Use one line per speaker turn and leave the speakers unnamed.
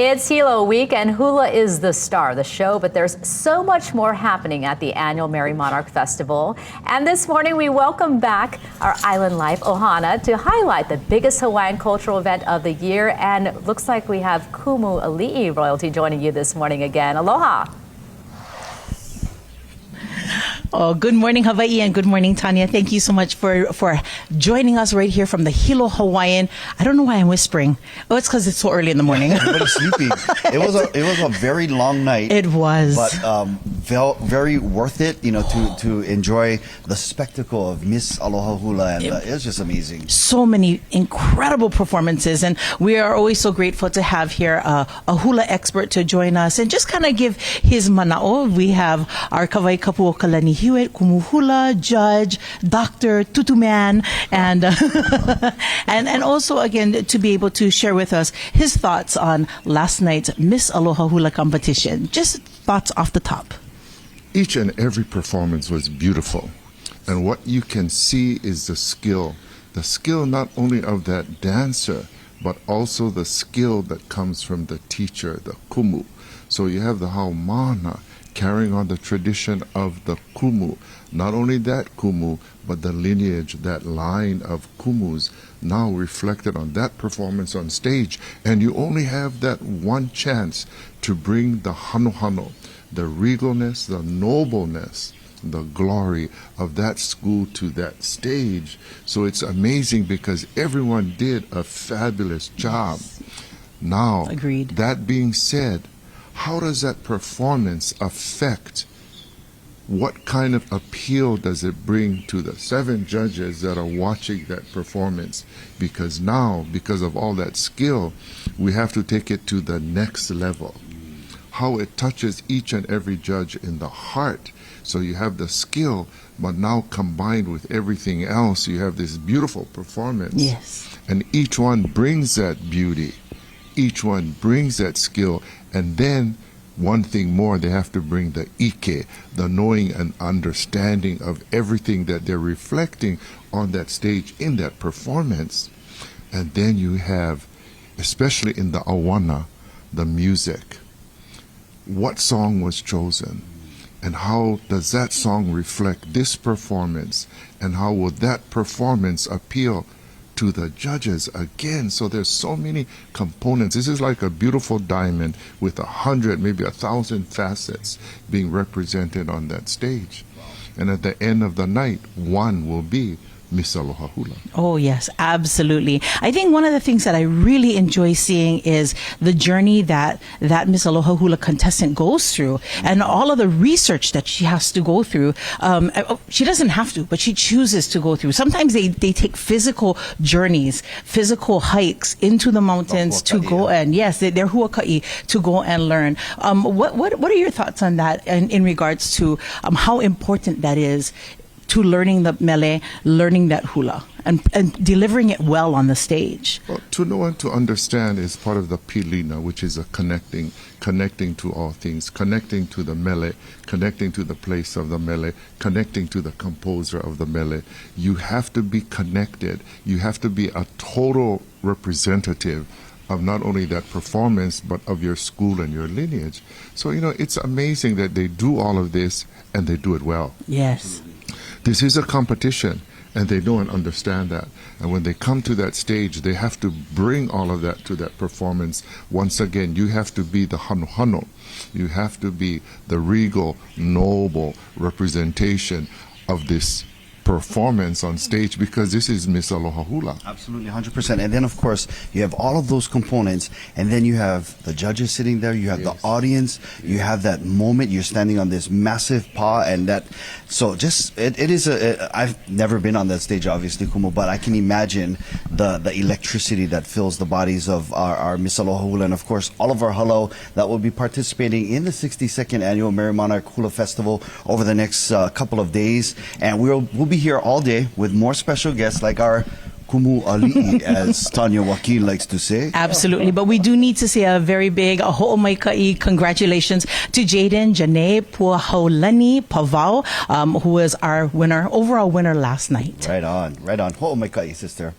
It's Hilo Week, and hula is the star of the show, but there's so much more happening at the annual Merry Monarch Festival. And this morning, we welcome back our Island Life Ohana to highlight the biggest Hawaiian cultural event of the year. And it looks like we have Kumu Ali'i royalty joining you this morning again. Aloha.
Oh, good morning, Hawaii, and good morning, Tanya. Thank you so much for joining us right here from the Hilo Hawaiian. I don't know why I'm whispering. Oh, it's because it's so early in the morning.
Everybody's sleeping. It was a very long night.
It was,
but very worth it. You know, to enjoy the spectacle of Miss Aloha Hula, and it was just amazing. So
many incredible performances, and we are always so grateful to have here a hula expert to join us and just kind of give his mana'o. We have our Kawaikapuokalani Hewett, Kumu Hula, judge, doctor, tutu man, and and also again to be able to share with us his thoughts on last night's Miss Aloha Hula competition. Just thoughts off the top.
Each and every performance was beautiful, and what you can see is the skill not only of that dancer, but also the skill that comes from the teacher, the kumu. So you have the haumana carrying on the tradition of the kumu. Not only that kumu, but the lineage, that line of kumus now reflected on that performance on stage. And you only have that one chance to bring the hano, the regalness, the nobleness, the glory of that school to that stage. So it's amazing because everyone did a fabulous job. Now,
agreed.
That being said, how does that performance affect? What kind of appeal does it bring to the 7 judges that are watching that performance? Because now, because of all that skill, we have to take it to the next level. How it touches each and every judge in the heart. So you have the skill, but now combined with everything else, you have this beautiful performance.
Yes.
And each one brings that beauty. Each one brings that skill, and then one thing more, they have to bring the ike, the knowing and understanding of everything that they're reflecting on that stage in that performance. And then you have, especially in the awana, the music. What song was chosen? And how does that song reflect this performance? And how will that performance appeal to the judges again? So there's so many components. This is like a beautiful diamond with 100, maybe 1,000 facets being represented on that stage. And at the end of the night, one will be Miss Aloha Hula.
Oh, yes, absolutely. I think one of the things that I really enjoy seeing is the journey that Miss Aloha Hula contestant goes through and all of the research that she has to go through. She doesn't have to, but she chooses to go through. Sometimes they take physical journeys, physical hikes into the mountains to go and, yes, they're huaka'i, to go and learn. What are your thoughts on that in regards to how important that is to learning the mele, learning that hula, and delivering it well on the stage?
Well, to know and to understand is part of the pilina, which is a connecting to all things, connecting to the mele, connecting to the place of the mele, connecting to the composer of the mele. You have to be connected. You have to be a total representative of not only that performance, but of your school and your lineage. So, you know, it's amazing that they do all of this and they do it well.
Yes.
This is a competition, and they know and understand that. And when they come to that stage, they have to bring all of that to that performance. Once again, you have to be the hano. You have to be the regal, noble representation of this performance on stage, because this is Miss Aloha Hula.
Absolutely, 100%. And then, of course, you have all of those components, and then you have the judges sitting there, you have the audience, you have that moment, you're standing on this massive paw, and that, so just, it is I've never been on that stage, obviously, Kumu, but I can imagine the electricity that fills the bodies of our Miss Aloha Hula, and of course, all of our halo that will be participating in the 62nd Annual Merry Monarch Hula Festival over the next couple of days, and we'll be here all day with more special guests like our Kumu Ali'i, as Tanya Joaquin likes to say.
Absolutely, but we do need to say a very big ho'omaikai congratulations to Jaden Janae Puahaulani Pavao, who was our winner, overall winner last night.
Right on, right on. Ho'omaikai, sister.